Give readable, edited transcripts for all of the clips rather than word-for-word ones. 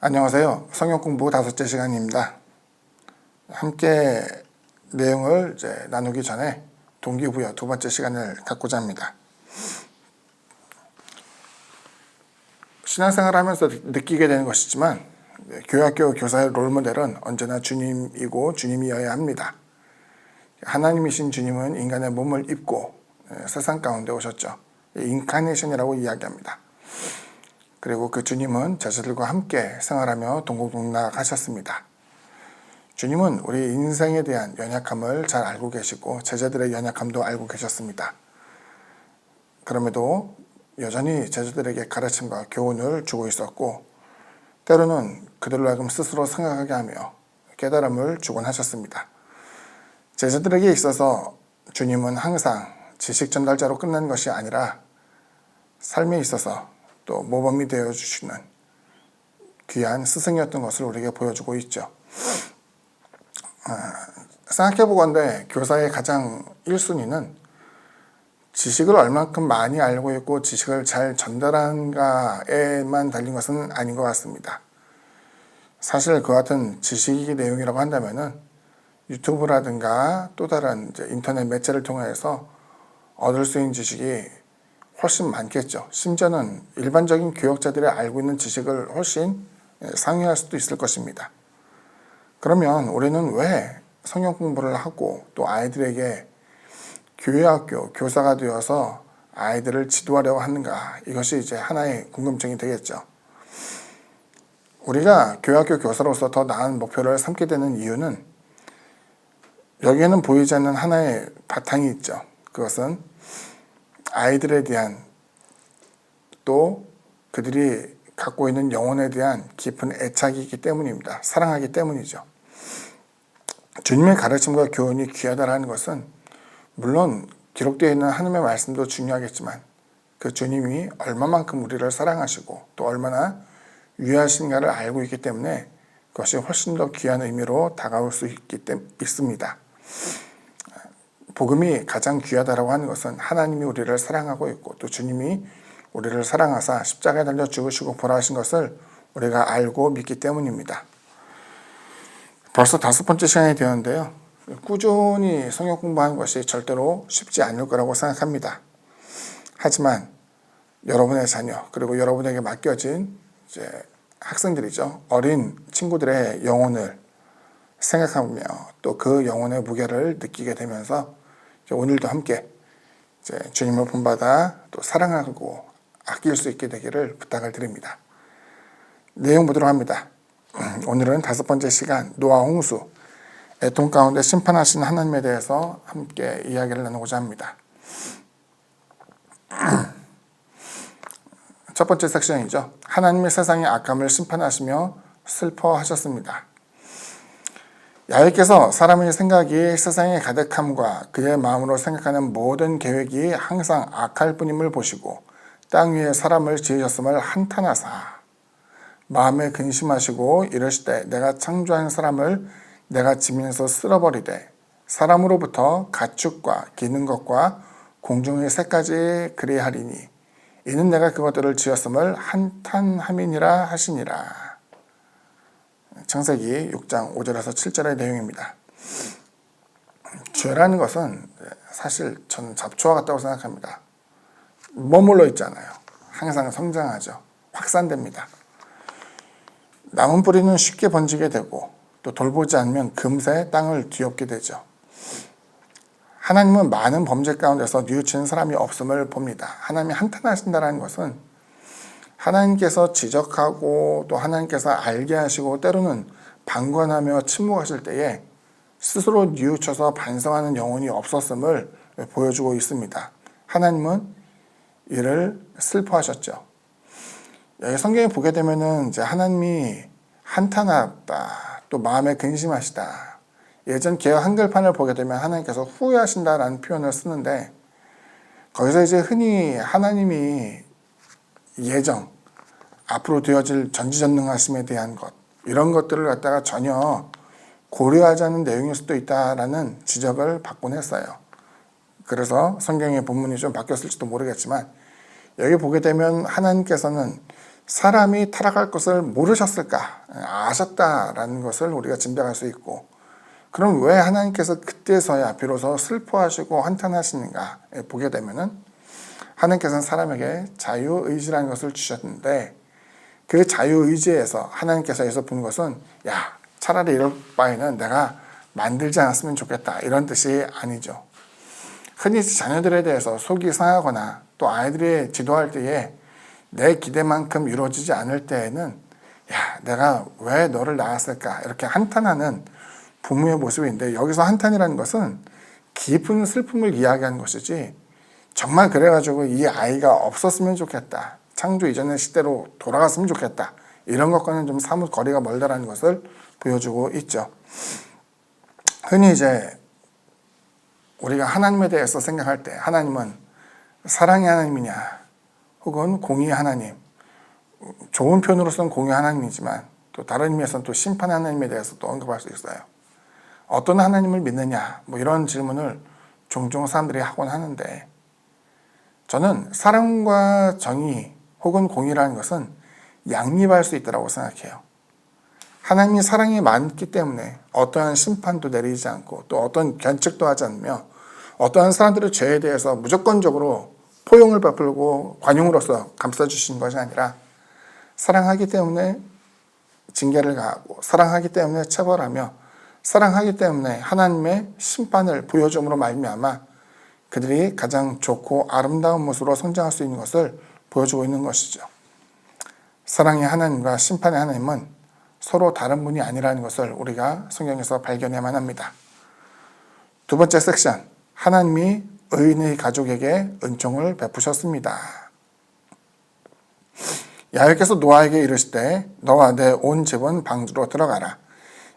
안녕하세요. 성경 공부 5째 시간입니다. 함께 내용을 나누기 전에 동기부여 2번째 시간을 갖고자 합니다. 신앙생활을 하면서 느끼게 되는 것이지만 교회학교 교사의 롤모델은 언제나 주님이고 주님이어야 합니다. 하나님이신 주님은 인간의 몸을 입고 세상 가운데 오셨죠. 인카네이션이라고 이야기합니다. 그리고 그 주님은 제자들과 함께 생활하며 동고동락하셨습니다. 주님은 우리 인생에 대한 연약함을 잘 알고 계시고 제자들의 연약함도 알고 계셨습니다. 그럼에도 여전히 제자들에게 가르침과 교훈을 주고 있었고 때로는 그들로 하여금 스스로 생각하게 하며 깨달음을 주곤 하셨습니다. 제자들에게 있어서 주님은 항상 지식 전달자로 끝나는 것이 아니라 삶에 있어서 또 모범이 되어주시는 귀한 스승이었던 것을 우리에게 보여주고 있죠. 생각해보건대 교사의 가장 1순위는 지식을 얼만큼 많이 알고 있고 지식을 잘 전달한가에만 달린 것은 아닌 것 같습니다. 사실 그 같은 지식의 내용이라고 한다면은 유튜브라든가 또 다른 인터넷 매체를 통해서 얻을 수 있는 지식이 훨씬 많겠죠. 심지어는 일반적인 교역자들이 알고 있는 지식을 훨씬 상회할 수도 있을 것입니다. 그러면 우리는 왜 성경 공부를 하고 또 아이들에게 교회학교 교사가 되어서 아이들을 지도하려고 하는가? 이것이 하나의 궁금증이 되겠죠. 우리가 교회학교 교사로서 더 나은 목표를 삼게 되는 이유는 여기에는 보이지 않는 하나의 바탕이 있죠. 그것은 아이들에 대한 또 그들이 갖고 있는 영혼에 대한 깊은 애착이기 때문입니다. 사랑하기 때문이죠. 주님의 가르침과 교훈이 귀하다라는 것은 물론 기록되어 있는 하나님의 말씀도 중요하겠지만 그 주님이 얼마만큼 우리를 사랑하시고 또 얼마나 위하신가를 알고 있기 때문에 그것이 훨씬 더 귀한 의미로 다가올 수 있습니다. 복음이 가장 귀하다라고 하는 것은 하나님이 우리를 사랑하고 있고 또 주님이 우리를 사랑하사 십자가에 달려 죽으시고 부활하신 것을 우리가 알고 믿기 때문입니다. 벌써 5번째 시간이 되었는데요. 꾸준히 성경 공부하는 것이 절대로 쉽지 않을 거라고 생각합니다. 하지만 여러분의 자녀 그리고 여러분에게 맡겨진 학생들이죠. 어린 친구들의 영혼을 생각하며 또 그 영혼의 무게를 느끼게 되면서 오늘도 함께 주님을 본받아 또 사랑하고 아낄 수 있게 되기를 부탁을 드립니다. 내용 보도록 합니다. 오늘은 5번째 시간 노아 홍수 애통 가운데 심판하신 하나님에 대해서 함께 이야기를 나누고자 합니다. 첫 번째 섹션이죠. 하나님의 세상의 악함을 심판하시며 슬퍼하셨습니다. 야훼께서 사람의 생각이 세상의 가득함과 그의 마음으로 생각하는 모든 계획이 항상 악할 뿐임을 보시고 땅 위에 사람을 지으셨음을 한탄하사 마음에 근심하시고 이르시되 내가 창조한 사람을 내가 지면서 쓸어버리되 사람으로부터 가축과 기는 것과 공중의 새까지 그리하리니 이는 내가 그것들을 지었음을 한탄함이니라 하시니라. 창세기 6장 5절에서 7절의 내용입니다. 죄라는 것은 사실 저는 잡초와 같다고 생각합니다. 머물러 있잖아요. 항상 성장하죠. 확산됩니다. 남은 뿌리는 쉽게 번지게 되고 또 돌보지 않으면 금세 땅을 뒤엎게 되죠. 하나님은 많은 범죄 가운데서 뉘우치는 사람이 없음을 봅니다. 하나님이 한탄하신다는 것은 하나님께서 지적하고 또 하나님께서 알게 하시고 때로는 방관하며 침묵하실 때에 스스로 뉘우쳐서 반성하는 영혼이 없었음을 보여주고 있습니다. 하나님은 이를 슬퍼하셨죠. 여기 성경에 보게 되면은 하나님이 한탄하다 또 마음에 근심하시다. 예전 개역 한글판을 보게 되면 하나님께서 후회하신다라는 표현을 쓰는데 거기서 흔히 하나님이 예정 앞으로 되어질 전지전능하심에 대한 것 이런 것들을 갖다가 전혀 고려하지 않는 내용일 수도 있다라는 지적을 받곤 했어요. 그래서 성경의 본문이 좀 바뀌었을지도 모르겠지만 여기 보게 되면 하나님께서는 사람이 타락할 것을 모르셨을까? 아셨다라는 것을 우리가 짐작할 수 있고, 그럼 왜 하나님께서 그때서야 비로소 슬퍼하시고 한탄하시는가 보게 되면은, 하나님께서는 사람에게 자유의지라는 것을 주셨는데, 그 자유의지에서 하나님께서 여기서 본 것은, 야, 차라리 이럴 바에는 내가 만들지 않았으면 좋겠다, 이런 뜻이 아니죠. 흔히 자녀들에 대해서 속이 상하거나 또 아이들이 지도할 때에 내 기대만큼 이루어지지 않을 때에는, 야, 내가 왜 너를 낳았을까, 이렇게 한탄하는 부모의 모습인데, 여기서 한탄이라는 것은 깊은 슬픔을 이야기하는 것이지, 정말 그래가지고 이 아이가 없었으면 좋겠다, 창조 이전의 시대로 돌아갔으면 좋겠다, 이런 것과는 좀 사뭇 거리가 멀다라는 것을 보여주고 있죠. 흔히 이제 우리가 하나님에 대해서 생각할 때, 하나님은 사랑의 하나님이냐 혹은 공의의 하나님, 좋은 표현으로서는 공의의 하나님이지만 또 다른 의미에서는 또 심판의 하나님에 대해서 또 언급할 수 있어요. 어떤 하나님을 믿느냐, 뭐 이런 질문을 종종 사람들이 하곤 하는데, 저는 사랑과 정의 혹은 공의라는 것은 양립할 수 있다고 생각해요. 하나님이 사랑이 많기 때문에 어떠한 심판도 내리지 않고 또 어떤 견책도 하지 않으며, 어떠한 사람들의 죄에 대해서 무조건적으로 포용을 베풀고 관용으로서 감싸주신 것이 아니라, 사랑하기 때문에 징계를 가하고, 사랑하기 때문에 처벌하며, 사랑하기 때문에 하나님의 심판을 보여줌으로 말미암아 그들이 가장 좋고 아름다운 모습으로 성장할 수 있는 것을 보여주고 있는 것이죠. 사랑의 하나님과 심판의 하나님은 서로 다른 분이 아니라는 것을 우리가 성경에서 발견해야만 합니다. 두 번째 섹션, 하나님이 의인의 가족에게 은총을 베푸셨습니다. 야훼께서 노아에게 이르시되 너와 내 온 집은 방주로 들어가라.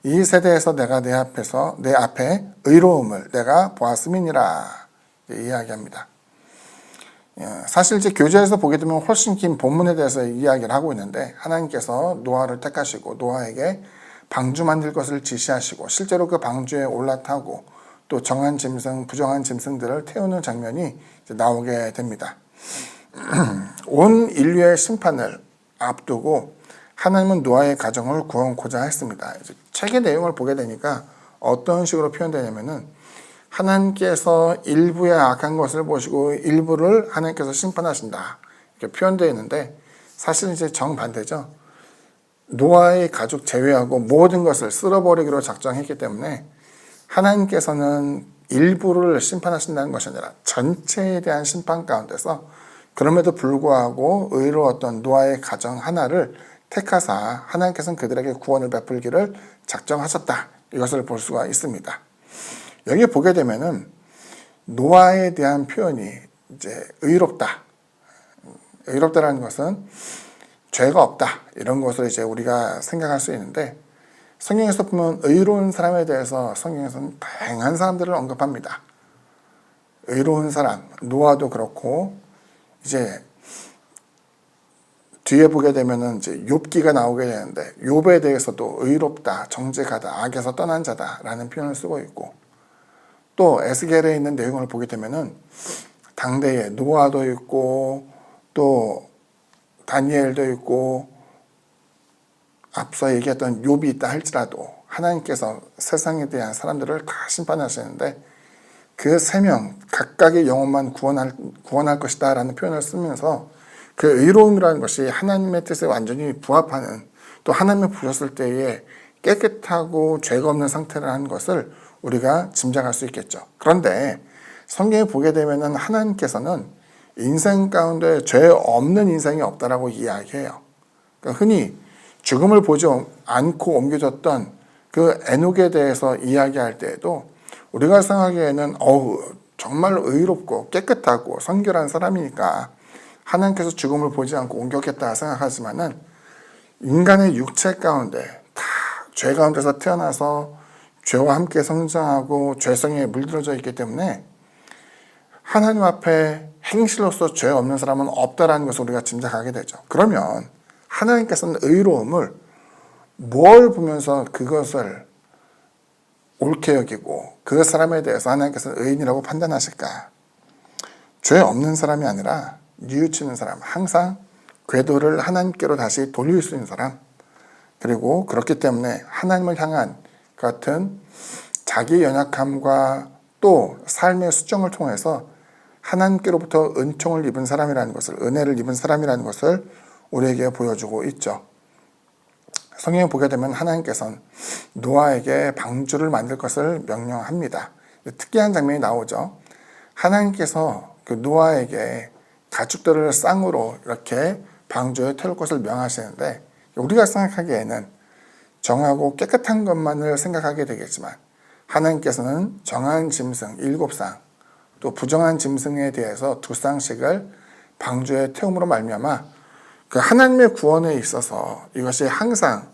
이 세대에서 내가 내 앞에 의로움을 내가 보았음이니라 이야기합니다. 사실 이제 교재에서 보게 되면 훨씬 긴 본문에 대해서 이야기를 하고 있는데, 하나님께서 노아를 택하시고 노아에게 방주 만들 것을 지시하시고 실제로 그 방주에 올라타고 또 정한 짐승, 부정한 짐승들을 태우는 장면이 나오게 됩니다. 온 인류의 심판을 앞두고 하나님은 노아의 가정을 구원코자 했습니다. 책의 내용을 보게 되니까 어떤 식으로 표현되냐면은, 하나님께서 일부의 악한 것을 보시고 일부를 하나님께서 심판하신다, 이렇게 표현되어 있는데, 사실은 이제 정반대죠. 노아의 가족 제외하고 모든 것을 쓸어버리기로 작정했기 때문에 하나님께서는 일부를 심판하신다는 것이 아니라 전체에 대한 심판 가운데서 그럼에도 불구하고 의로웠던 노아의 가정 하나를 택하사 하나님께서는 그들에게 구원을 베풀기를 작정하셨다, 이것을 볼 수가 있습니다. 여기 보게 되면은 노아에 대한 표현이 이제 의롭다라는 것은 죄가 없다, 이런 것을 이제 우리가 생각할 수 있는데, 성경에서 보면 의로운 사람에 대해서 성경에서는 다양한 사람들을 언급합니다. 의로운 사람, 노아도 그렇고, 이제 뒤에 보게 되면은 이제 욥기가 나오게 되는데, 욥에 대해서도 의롭다, 정직하다, 악에서 떠난 자다라는 표현을 쓰고 있고, 또 에스겔에 있는 내용을 보게 되면은 당대에 노아도 있고 또 다니엘도 있고 앞서 얘기했던 욥이 있다 할지라도 하나님께서 세상에 대한 사람들을 다 심판하시는데, 그 세 명 각각의 영혼만 구원할 것이다 라는 표현을 쓰면서, 그 의로움이라는 것이 하나님의 뜻에 완전히 부합하는, 또 하나님을 부르셨을 때에 깨끗하고 죄가 없는 상태라는 것을 우리가 짐작할 수 있겠죠. 그런데 성경에 보게 되면은 하나님께서는 인생 가운데 죄 없는 인생이 없다라고 이야기해요. 그러니까 흔히 죽음을 보지 않고 옮겨졌던 그 에녹에 대해서 이야기할 때에도 우리가 생각하기에는 정말 의롭고 깨끗하고 성결한 사람이니까 하나님께서 죽음을 보지 않고 옮겼겠다 생각하지만은, 인간의 육체 가운데 다 죄 가운데서 태어나서 죄와 함께 성장하고 죄성에 물들어져 있기 때문에 하나님 앞에 행실로서 죄 없는 사람은 없다라는 것을 우리가 짐작하게 되죠. 그러면 하나님께서는 의로움을 뭘 보면서 그것을 옳게 여기고 그 사람에 대해서 하나님께서는 의인이라고 판단하실까? 죄 없는 사람이 아니라 뉘우치는 사람, 항상 궤도를 하나님께로 다시 돌릴 수 있는 사람, 그리고 그렇기 때문에 하나님을 향한 같은 자기 연약함과 또 삶의 수정을 통해서 하나님께로부터 은총을 입은 사람이라는 것을, 은혜를 입은 사람이라는 것을 우리에게 보여주고 있죠. 성경에 보게 되면 하나님께서는 노아에게 방주를 만들 것을 명령합니다. 특이한 장면이 나오죠. 하나님께서 그 노아에게 가축들을 쌍으로 이렇게 방주에 태울 것을 명하시는데, 우리가 생각하기에는 정하고 깨끗한 것만을 생각하게 되겠지만 하나님께서는 정한 짐승 7쌍, 또 부정한 짐승에 대해서 2쌍씩을 방주에 태움으로 말미암아 그 하나님의 구원에 있어서 이것이 항상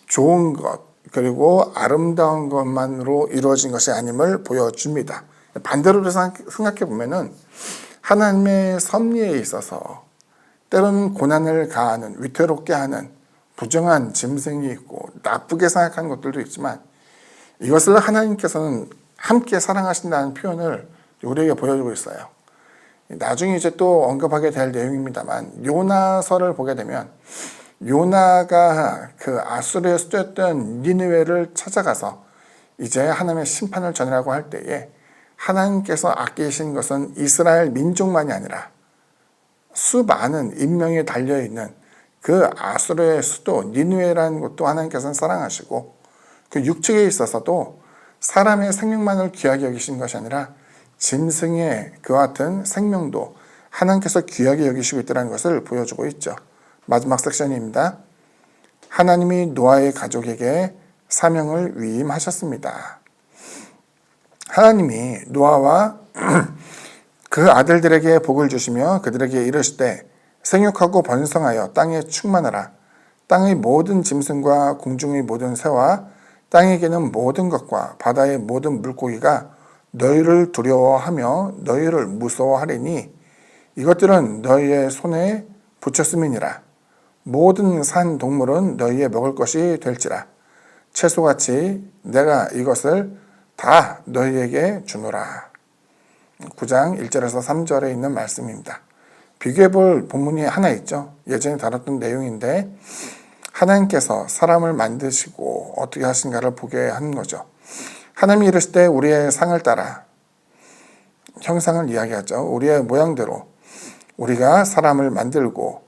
좋은 것, 그리고 아름다운 것만으로 이루어진 것이 아님을 보여줍니다. 반대로 생각해 보면은 하나님의 섭리에 있어서 때로는 고난을 가하는, 위태롭게 하는 부정한 짐승이 있고 나쁘게 생각하는 것들도 있지만, 이것을 하나님께서는 함께 사랑하신다는 표현을 우리에게 보여주고 있어요. 나중에 이제 또 언급하게 될 내용입니다만, 요나서를 보게 되면 요나가 그 아수르에 쏟였던 니느웨를 찾아가서 이제 하나님의 심판을 전하라고 할 때에 하나님께서 아끼신 것은 이스라엘 민족만이 아니라 수많은 인명이 달려있는 그 아수르의 수도 니느웨라는 곳도 하나님께서는 사랑하시고, 그 육축에 있어서도 사람의 생명만을 귀하게 여기신 것이 아니라 짐승의 그와 같은 생명도 하나님께서 귀하게 여기시고 있다는 것을 보여주고 있죠. 마지막 섹션입니다. 하나님이 노아의 가족에게 사명을 위임하셨습니다. 하나님이 노아와 그 아들들에게 복을 주시며 그들에게 이르시되 생육하고 번성하여 땅에 충만하라. 땅의 모든 짐승과 공중의 모든 새와 땅에게는 모든 것과 바다의 모든 물고기가 너희를 두려워하며 너희를 무서워하리니 이것들은 너희의 손에 붙였음이니라. 모든 산 동물은 너희의 먹을 것이 될지라. 채소같이 내가 이것을 다 너희에게 주노라. 9장 1절에서 3절에 있는 말씀입니다. 비교해 볼 본문이 하나 있죠. 예전에 다뤘던 내용인데 하나님께서 사람을 만드시고 어떻게 하신가를 보게 하는 거죠. 하나님이 이르실 때 우리의 상을 따라, 형상을 이야기하죠. 우리의 모양대로 우리가 사람을 만들고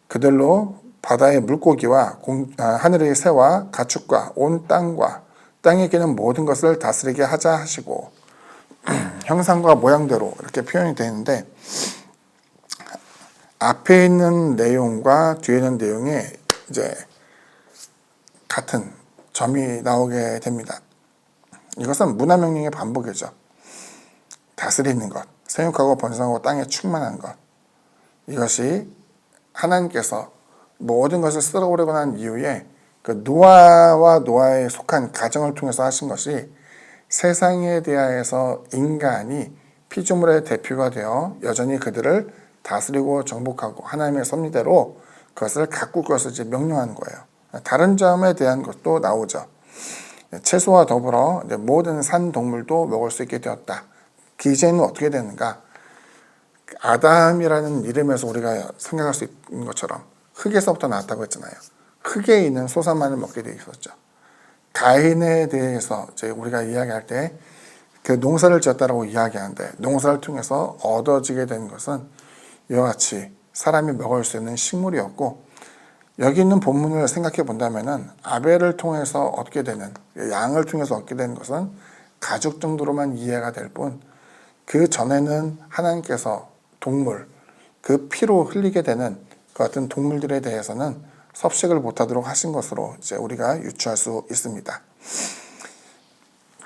그들로 바다의 물고기와 하늘의 새와 가축과 온 땅과 땅에 기는 모든 것을 다스리게 하자 하시고, 형상과 모양대로 이렇게 표현이 되는데 앞에 있는 내용과 뒤에 있는 내용에 이제 같은 점이 나오게 됩니다. 이것은 문화명령의 반복이죠. 다스리는 것, 생육하고 번성하고 땅에 충만한 것, 이것이 하나님께서 모든 것을 쓸어버리고 난 이후에 그 노아와 노아에 속한 가정을 통해서 하신 것이 세상에 대하여서 인간이 피조물의 대표가 되어 여전히 그들을 다스리고 정복하고 하나님의 섭리대로 그것을 가꿀 것을 이제 명령하는 거예요. 다른 점에 대한 것도 나오죠. 채소와 더불어 모든 산 동물도 먹을 수 있게 되었다. 기제는 어떻게 되는가? 아담이라는 이름에서 우리가 생각할 수 있는 것처럼 흙에서부터 나왔다고 했잖아요. 흙에 있는 소산만을 먹게 되어 있었죠. 가인에 대해서 이제 우리가 이야기할 때 그 농사를 지었다라고 이야기하는데, 농사를 통해서 얻어지게 된 것은 이와 같이 사람이 먹을 수 있는 식물이었고, 여기 있는 본문을 생각해 본다면은 아벨을 통해서 얻게 되는, 양을 통해서 얻게 되는 것은 가죽 정도로만 이해가 될 뿐, 그 전에는 하나님께서 동물, 그 피로 흘리게 되는 그 같은 동물들에 대해서는 섭식을 못하도록 하신 것으로 이제 우리가 유추할 수 있습니다.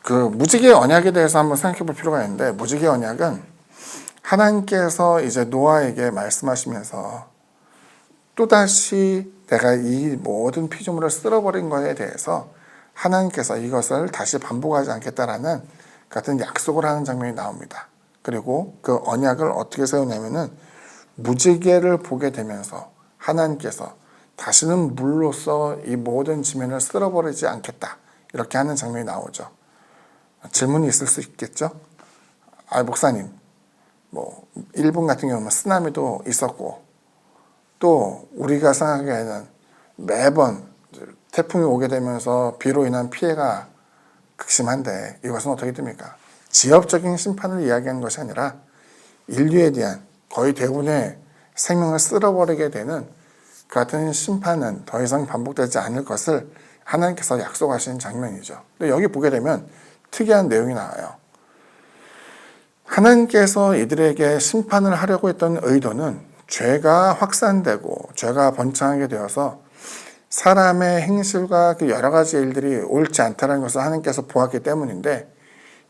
그 무지개 언약에 대해서 한번 생각해 볼 필요가 있는데, 무지개 언약은 하나님께서 이제 노아에게 말씀하시면서 또다시 내가 이 모든 피조물을 쓸어버린 것에 대해서 하나님께서 이것을 다시 반복하지 않겠다라는 같은 약속을 하는 장면이 나옵니다. 그리고 그 언약을 어떻게 세우냐면은 무지개를 보게 되면서 하나님께서 다시는 물로써 이 모든 지면을 쓸어버리지 않겠다, 이렇게 하는 장면이 나오죠. 질문이 있을 수 있겠죠. 목사님, 일본 같은 경우는 쓰나미도 있었고 또 우리가 생각하기에는 매번 태풍이 오게 되면서 비로 인한 피해가 극심한데 이것은 어떻게 됩니까? 지역적인 심판을 이야기하는 것이 아니라 인류에 대한 거의 대부분의 생명을 쓸어버리게 되는 그 같은 심판은 더 이상 반복되지 않을 것을 하나님께서 약속하신 장면이죠. 근데 여기 보게 되면 특이한 내용이 나와요. 하나님께서 이들에게 심판을 하려고 했던 의도는 죄가 확산되고 죄가 번창하게 되어서 사람의 행실과 그 여러 가지 일들이 옳지 않다는 것을 하나님께서 보았기 때문인데,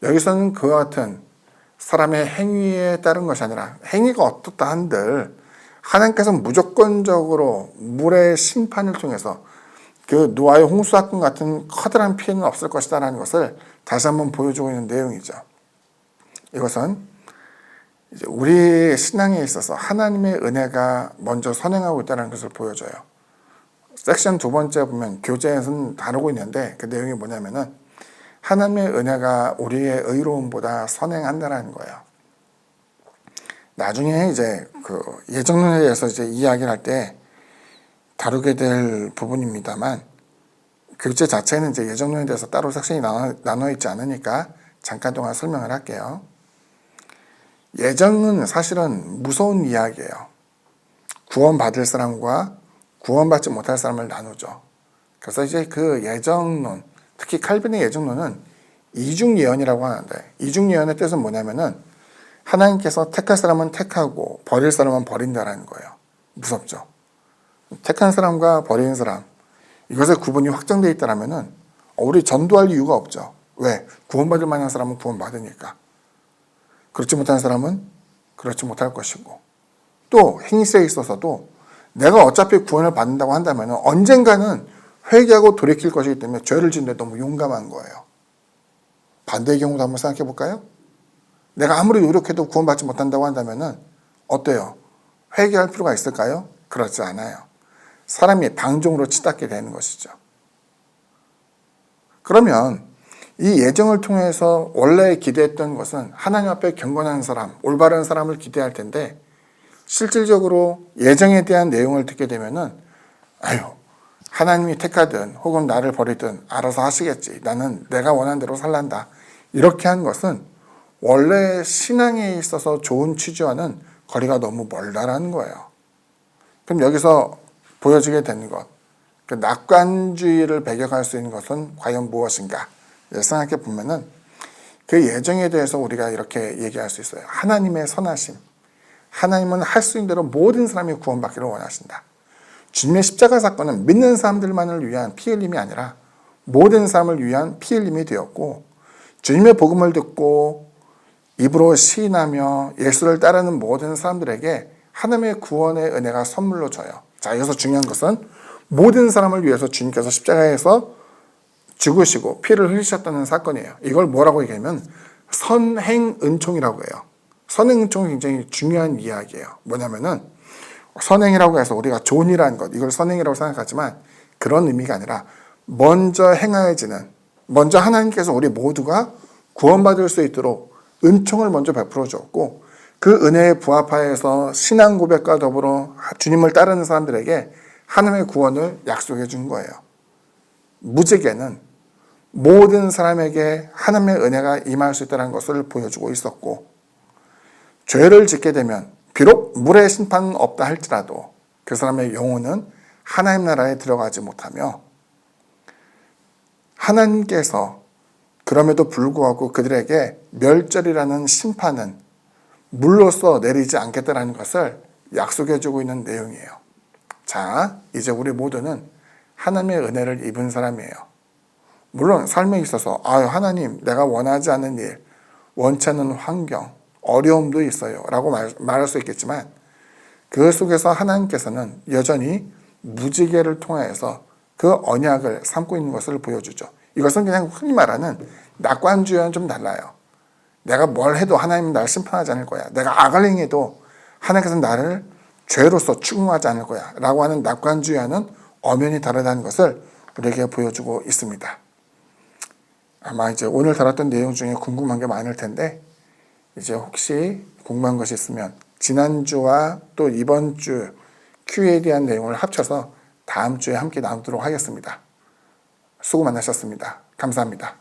여기서는 그와 같은 사람의 행위에 따른 것이 아니라 행위가 어떻다 한들 하나님께서 무조건적으로 물의 심판을 통해서 그 노아의 홍수사건 같은 커다란 피해는 없을 것이다 라는 것을 다시 한번 보여주고 있는 내용이죠. 이것은 이제 우리 신앙에 있어서 하나님의 은혜가 먼저 선행하고 있다는 것을 보여줘요. 섹션 두 번째 보면 교재에서는 다루고 있는데 그 내용이 뭐냐면은 하나님의 은혜가 우리의 의로움보다 선행한다라는 거예요. 나중에 이제 그 예정론에 대해서 이제 이야기를 할 때 다루게 될 부분입니다만, 교재 자체는 이제 예정론에 대해서 따로 섹션이 나눠 있지 않으니까 잠깐 동안 설명을 할게요. 예정은 사실은 무서운 이야기예요. 구원받을 사람과 구원받지 못할 사람을 나누죠. 그래서 이제 그 예정론, 특히 칼빈의 예정론은 이중예언이라고 하는데, 이중예언의 뜻은 뭐냐면은 하나님께서 택할 사람은 택하고 버릴 사람은 버린다라는 거예요. 무섭죠. 택한 사람과 버리는 사람, 이것의 구분이 확정되어 있다면은 우리 전도할 이유가 없죠. 왜? 구원받을 만한 사람은 구원받으니까. 그렇지 못한 사람은 그렇지 못할 것이고, 또 행실에 있어서도 내가 어차피 구원을 받는다고 한다면 언젠가는 회개하고 돌이킬 것이기 때문에 죄를 짓는데 너무 용감한 거예요. 반대의 경우도 한번 생각해 볼까요? 내가 아무리 노력해도 구원받지 못한다고 한다면 어때요? 회개할 필요가 있을까요? 그렇지 않아요. 사람이 방종으로 치닫게 되는 것이죠. 그러면 이 예정을 통해서 원래 기대했던 것은 하나님 앞에 경건한 사람, 올바른 사람을 기대할 텐데, 실질적으로 예정에 대한 내용을 듣게 되면은 아유, 하나님이 택하든 혹은 나를 버리든 알아서 하시겠지. 나는 내가 원하는 대로 살란다. 이렇게 한 것은 원래 신앙에 있어서 좋은 취지와는 거리가 너무 멀다라는 거예요. 그럼 여기서 보여지게 되는 것, 그 낙관주의를 배격할 수 있는 것은 과연 무엇인가? 생각해 보면은 그 예정에 대해서 우리가 이렇게 얘기할 수 있어요. 하나님의 선하심. 하나님은 할 수 있는 대로 모든 사람이 구원받기를 원하신다. 주님의 십자가 사건은 믿는 사람들만을 위한 피 흘림이 아니라 모든 사람을 위한 피 흘림이 되었고, 주님의 복음을 듣고 입으로 시인하며 예수를 따르는 모든 사람들에게 하나님의 구원의 은혜가 선물로 줘요. 자, 여기서 중요한 것은 모든 사람을 위해서 주님께서 십자가에서 죽으시고 피를 흘리셨다는 사건이에요. 이걸 뭐라고 얘기하면 선행은총이라고 해요. 선행은총은 굉장히 중요한 이야기예요. 뭐냐면은 선행이라고 해서 우리가 좋은 일하는 것, 이걸 선행이라고 생각하지만 그런 의미가 아니라 먼저 행하여지는, 먼저 하나님께서 우리 모두가 구원받을 수 있도록 은총을 먼저 베풀어 줬고, 그 은혜에 부합하여서 신앙 고백과 더불어 주님을 따르는 사람들에게 하나님의 구원을 약속해 준 거예요. 무지개는 모든 사람에게 하나님의 은혜가 임할 수 있다는 것을 보여주고 있었고, 죄를 짓게 되면 비록 물의 심판은 없다 할지라도 그 사람의 영혼은 하나님 나라에 들어가지 못하며, 하나님께서 그럼에도 불구하고 그들에게 멸절이라는 심판은 물로써 내리지 않겠다라는 것을 약속해 주고 있는 내용이에요. 자, 이제 우리 모두는 하나님의 은혜를 입은 사람이에요. 물론 삶에 있어서 하나님, 내가 원하지 않는 일, 원치 않는 환경, 어려움도 있어요 라고 말할 수 있겠지만, 그 속에서 하나님께서는 여전히 무지개를 통하여서 그 언약을 삼고 있는 것을 보여주죠. 이것은 그냥 흔히 말하는 낙관주의와는 좀 달라요. 내가 뭘 해도 하나님은 나를 심판하지 않을 거야. 내가 악을 행해도 하나님께서는 나를 죄로서 추궁하지 않을 거야 라고 하는 낙관주의와는 엄연히 다르다는 것을 우리에게 보여주고 있습니다. 아마 이제 오늘 다뤘던 내용 중에 궁금한 게 많을 텐데, 이제 혹시 궁금한 것이 있으면 지난주와 또 이번 주 Q에 대한 내용을 합쳐서 다음 주에 함께 나누도록 하겠습니다. 수고 많으셨습니다. 감사합니다.